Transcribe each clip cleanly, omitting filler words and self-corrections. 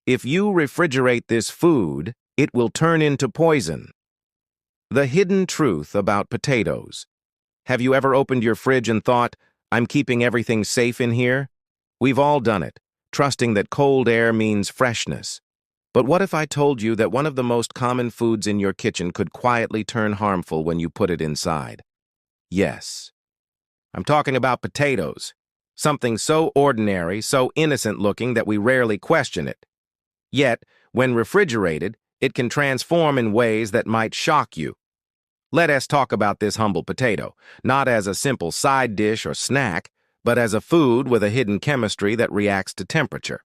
If you refrigerate this food, it will turn into poison. The hidden truth about potatoes. Have you ever opened your fridge and thought, I'm keeping everything safe in here? We've all done it, trusting that cold air means freshness. But what if I told you that one of the most common foods in your kitchen could quietly turn harmful when you put it inside? Yes. I'm talking about potatoes. Something so ordinary, so innocent-looking that we rarely question it. Yet, when refrigerated, it can transform in ways that might shock you. Let us talk about this humble potato, not as a simple side dish or snack, but as a food with a hidden chemistry that reacts to temperature.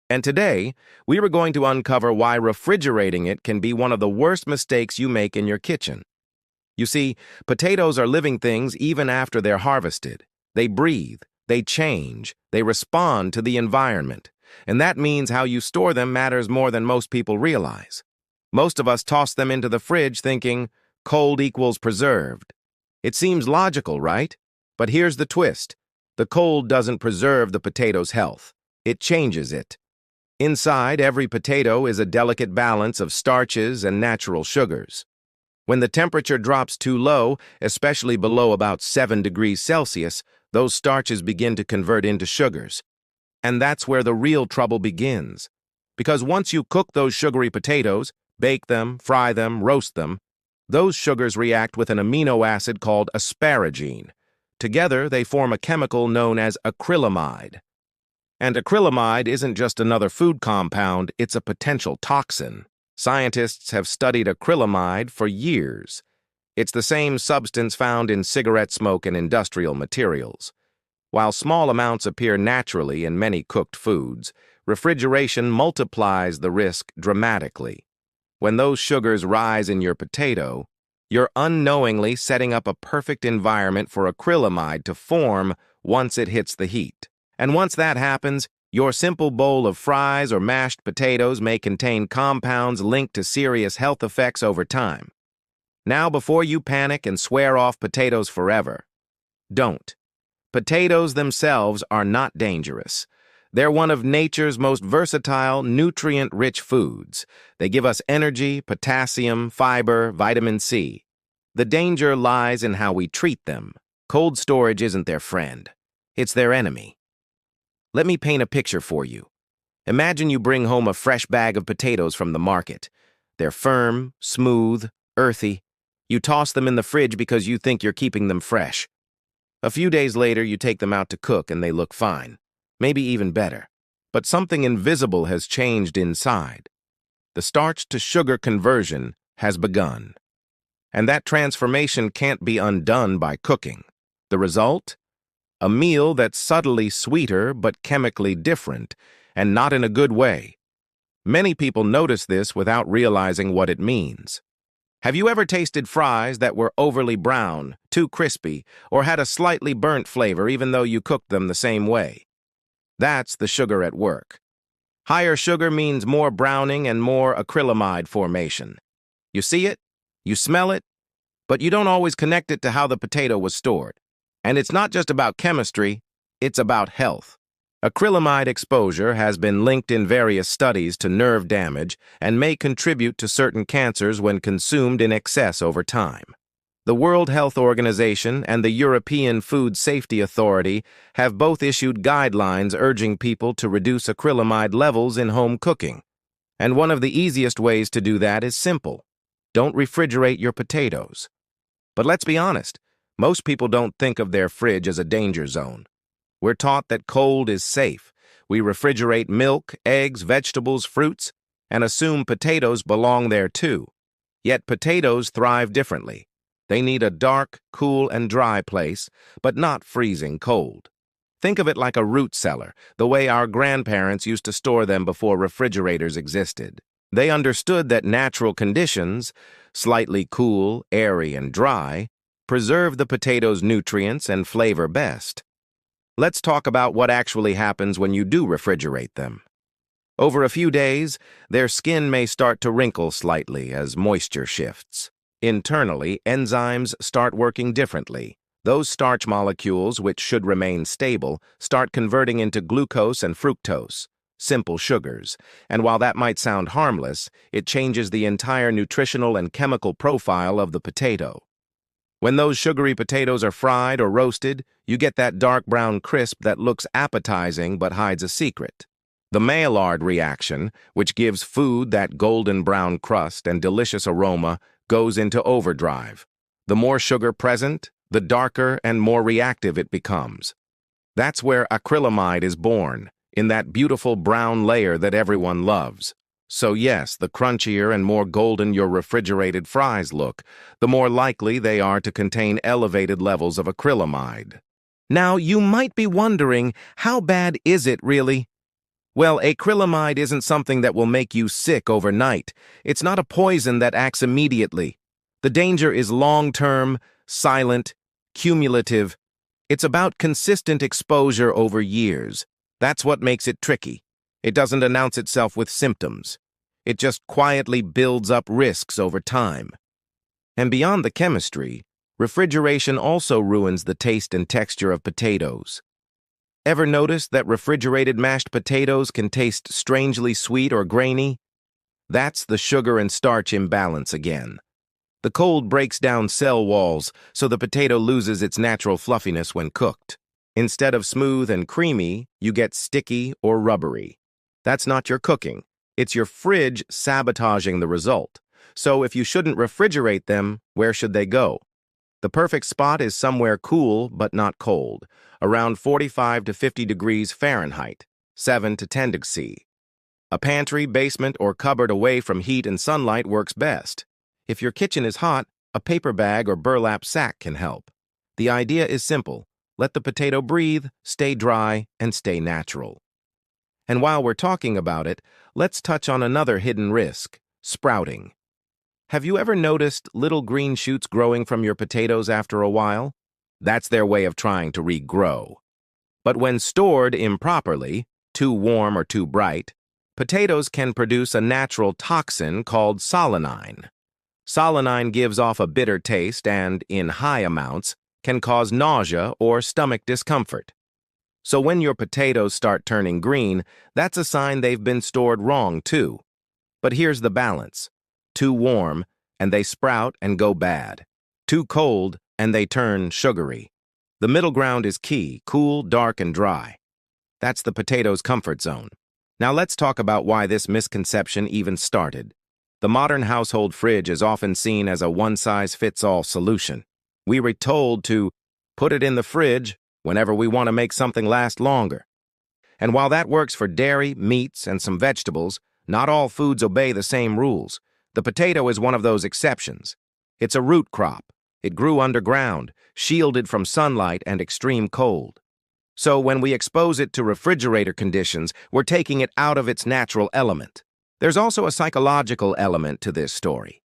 And today, we are going to uncover why refrigerating it can be one of the worst mistakes you make in your kitchen. You see, potatoes are living things even after they're harvested. They breathe, they change, they respond to the environment. And that means how you store them matters more than most people realize. Most of us toss them into the fridge thinking, cold equals preserved. It seems logical, right? But here's the twist. The cold doesn't preserve the potato's health. It changes it. Inside every potato is a delicate balance of starches and natural sugars. When the temperature drops too low, especially below about 7 degrees Celsius, those starches begin to convert into sugars. And that's where the real trouble begins. Because once you cook those sugary potatoes, bake them, fry them, roast them, those sugars react with an amino acid called asparagine. Together, they form a chemical known as acrylamide. And acrylamide isn't just another food compound, it's a potential toxin. Scientists have studied acrylamide for years. It's the same substance found in cigarette smoke and industrial materials. While small amounts appear naturally in many cooked foods, refrigeration multiplies the risk dramatically. When those sugars rise in your potato, you're unknowingly setting up a perfect environment for acrylamide to form once it hits the heat. And once that happens, your simple bowl of fries or mashed potatoes may contain compounds linked to serious health effects over time. Now, before you panic and swear off potatoes forever, don't. Potatoes themselves are not dangerous. They're one of nature's most versatile, nutrient-rich foods. They give us energy, potassium, fiber, vitamin C. The danger lies in how we treat them. Cold storage isn't their friend. It's their enemy. Let me paint a picture for you. Imagine you bring home a fresh bag of potatoes from the market. They're firm, smooth, earthy. You toss them in the fridge because you think you're keeping them fresh. A few days later, you take them out to cook and they look fine, maybe even better. But something invisible has changed inside. The starch-to-sugar conversion has begun. And that transformation can't be undone by cooking. The result? A meal that's subtly sweeter but chemically different, and not in a good way. Many people notice this without realizing what it means. Have you ever tasted fries that were overly brown, too crispy, or had a slightly burnt flavor even though you cooked them the same way? That's the sugar at work. Higher sugar means more browning and more acrylamide formation. You see it, you smell it, but you don't always connect it to how the potato was stored. And it's not just about chemistry, it's about health. Acrylamide exposure has been linked in various studies to nerve damage and may contribute to certain cancers when consumed in excess over time. The World Health Organization and the European Food Safety Authority have both issued guidelines urging people to reduce acrylamide levels in home cooking. And one of the easiest ways to do that is simple. Don't refrigerate your potatoes. But let's be honest. Most people don't think of their fridge as a danger zone. We're taught that cold is safe. We refrigerate milk, eggs, vegetables, fruits, and assume potatoes belong there too. Yet potatoes thrive differently. They need a dark, cool, and dry place, but not freezing cold. Think of it like a root cellar, the way our grandparents used to store them before refrigerators existed. They understood that natural conditions, slightly cool, airy, and dry, preserve the potato's nutrients and flavor best. Let's talk about what actually happens when you do refrigerate them. Over a few days, their skin may start to wrinkle slightly as moisture shifts. Internally, enzymes start working differently. Those starch molecules, which should remain stable, start converting into glucose and fructose. simple sugars. And while that might sound harmless, it changes the entire nutritional and chemical profile of the potato. When those sugary potatoes are fried or roasted, you get that dark brown crisp that looks appetizing but hides a secret. The Maillard reaction, which gives food that golden brown crust and delicious aroma, goes into overdrive. The more sugar present, the darker and more reactive it becomes. That's where acrylamide is born, in that beautiful brown layer that everyone loves. So yes, the crunchier and more golden your refrigerated fries look, the more likely they are to contain elevated levels of acrylamide. Now, you might be wondering, how bad is it really? Well, acrylamide isn't something that will make you sick overnight. It's not a poison that acts immediately. The danger is long-term, silent, cumulative. It's about consistent exposure over years. That's what makes it tricky. It doesn't announce itself with symptoms. It just quietly builds up risks over time. And beyond the chemistry, refrigeration also ruins the taste and texture of potatoes. Ever notice that refrigerated mashed potatoes can taste strangely sweet or grainy? That's the sugar and starch imbalance again. The cold breaks down cell walls, so the potato loses its natural fluffiness when cooked. Instead of smooth and creamy, you get sticky or rubbery. That's not your cooking. It's your fridge sabotaging the result. So if you shouldn't refrigerate them, where should they go? The perfect spot is somewhere cool but not cold, around 45 to 50 degrees Fahrenheit, 7 to 10 degrees C. A pantry, basement, or cupboard away from heat and sunlight works best. If your kitchen is hot, a paper bag or burlap sack can help. The idea is simple. Let the potato breathe, stay dry, and stay natural. And while we're talking about it, let's touch on another hidden risk, sprouting. Have you ever noticed little green shoots growing from your potatoes after a while? That's their way of trying to regrow. But when stored improperly, too warm or too bright, potatoes can produce a natural toxin called solanine. Solanine gives off a bitter taste and, in high amounts, can cause nausea or stomach discomfort. So when your potatoes start turning green, that's a sign they've been stored wrong too. But here's the balance. Too warm, and they sprout and go bad. Too cold, and they turn sugary. The middle ground is key, cool, dark, and dry. That's the potato's comfort zone. Now let's talk about why this misconception even started. The modern household fridge is often seen as a one-size-fits-all solution. We were told to put it in the fridge whenever we want to make something last longer. And while that works for dairy, meats, and some vegetables, not all foods obey the same rules. The potato is one of those exceptions. It's a root crop. It grew underground, shielded from sunlight and extreme cold. So when we expose it to refrigerator conditions, we're taking it out of its natural element. There's also a psychological element to this story.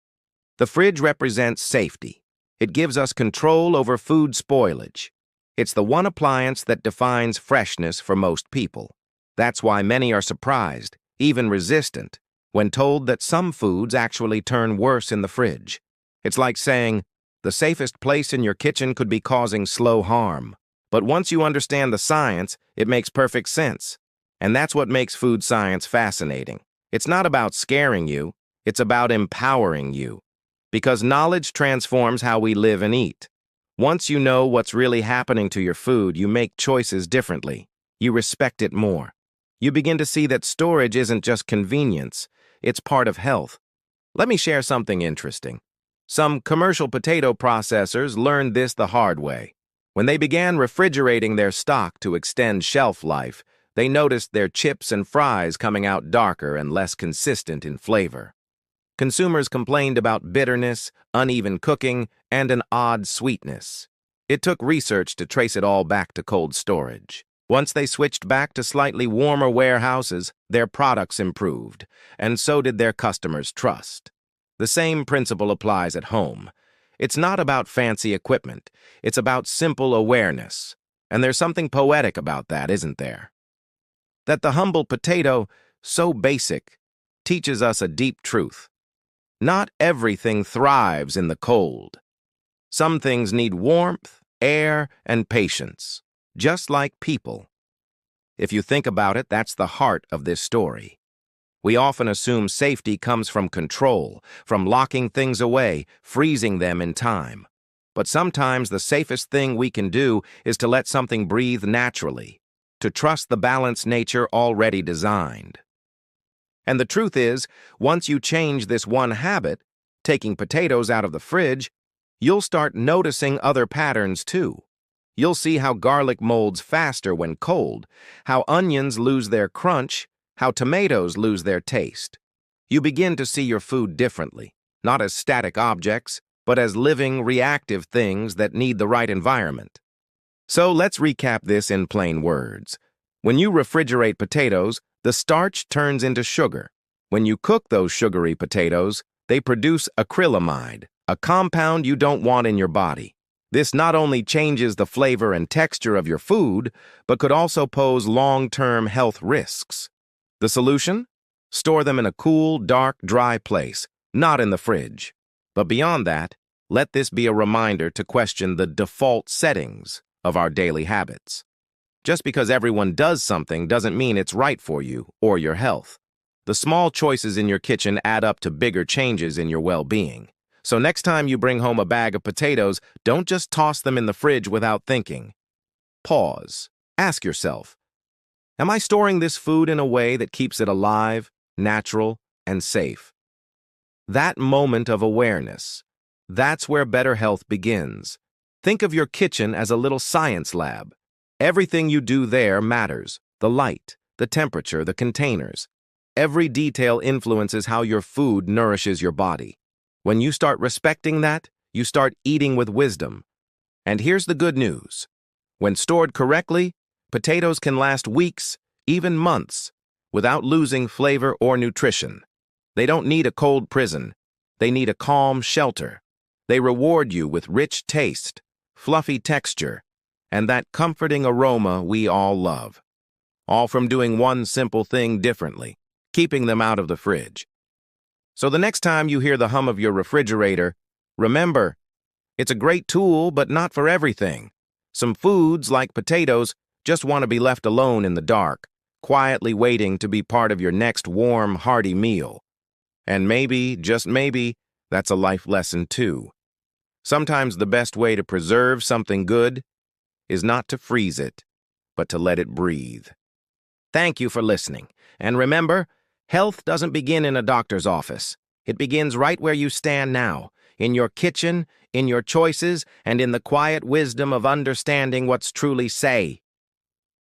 The fridge represents safety. It gives us control over food spoilage. It's the one appliance that defines freshness for most people. That's why many are surprised, even resistant, when told that some foods actually turn worse in the fridge. It's like saying, the safest place in your kitchen could be causing slow harm. But once you understand the science, it makes perfect sense. And that's what makes food science fascinating. It's not about scaring you, it's about empowering you. Because knowledge transforms how we live and eat. Once you know what's really happening to your food, you make choices differently. You respect it more. You begin to see that storage isn't just convenience, it's part of health. Let me share something interesting. Some commercial potato processors learned this the hard way. When they began refrigerating their stock to extend shelf life, they noticed their chips and fries coming out darker and less consistent in flavor. Consumers complained about bitterness, uneven cooking, and an odd sweetness. It took research to trace it all back to cold storage. Once they switched back to slightly warmer warehouses, their products improved, and so did their customers' trust. The same principle applies at home. It's not about fancy equipment, it's about simple awareness. And there's something poetic about that, isn't there? That the humble potato, so basic, teaches us a deep truth. Not everything thrives in the cold. Some things need warmth, air, and patience, just like people. If you think about it, that's the heart of this story. We often assume safety comes from control, from locking things away, freezing them in time. But sometimes the safest thing we can do is to let something breathe naturally, to trust the balanced nature already designed. And the truth is, once you change this one habit, taking potatoes out of the fridge, you'll start noticing other patterns too. You'll see how garlic molds faster when cold, how onions lose their crunch, how tomatoes lose their taste. You begin to see your food differently, not as static objects, but as living, reactive things that need the right environment. So let's recap this in plain words. When you refrigerate potatoes, the starch turns into sugar. When you cook those sugary potatoes, they produce acrylamide, a compound you don't want in your body. This not only changes the flavor and texture of your food, but could also pose long-term health risks. The solution? Store them in a cool, dark, dry place, not in the fridge. But beyond that, let this be a reminder to question the default settings of our daily habits. Just because everyone does something doesn't mean it's right for you or your health. The small choices in your kitchen add up to bigger changes in your well-being. So next time you bring home a bag of potatoes, don't just toss them in the fridge without thinking. Pause. Ask yourself, am I storing this food in a way that keeps it alive, natural, and safe? That moment of awareness, that's where better health begins. Think of your kitchen as a little science lab. Everything you do there matters. The light, the temperature, the containers. Every detail influences how your food nourishes your body. When you start respecting that, you start eating with wisdom. And here's the good news. When stored correctly, potatoes can last weeks, even months, without losing flavor or nutrition. They don't need a cold prison. They need a calm shelter. They reward you with rich taste, fluffy texture, and that comforting aroma we all love. All from doing one simple thing differently, keeping them out of the fridge. So the next time you hear the hum of your refrigerator, remember, it's a great tool, but not for everything. Some foods, like potatoes, just want to be left alone in the dark, quietly waiting to be part of your next warm, hearty meal. And maybe, just maybe, that's a life lesson too. Sometimes the best way to preserve something good is not to freeze it, but to let it breathe. Thank you for listening. And remember, health doesn't begin in a doctor's office. It begins right where you stand now, in your kitchen, in your choices, and in the quiet wisdom of understanding what's truly safe.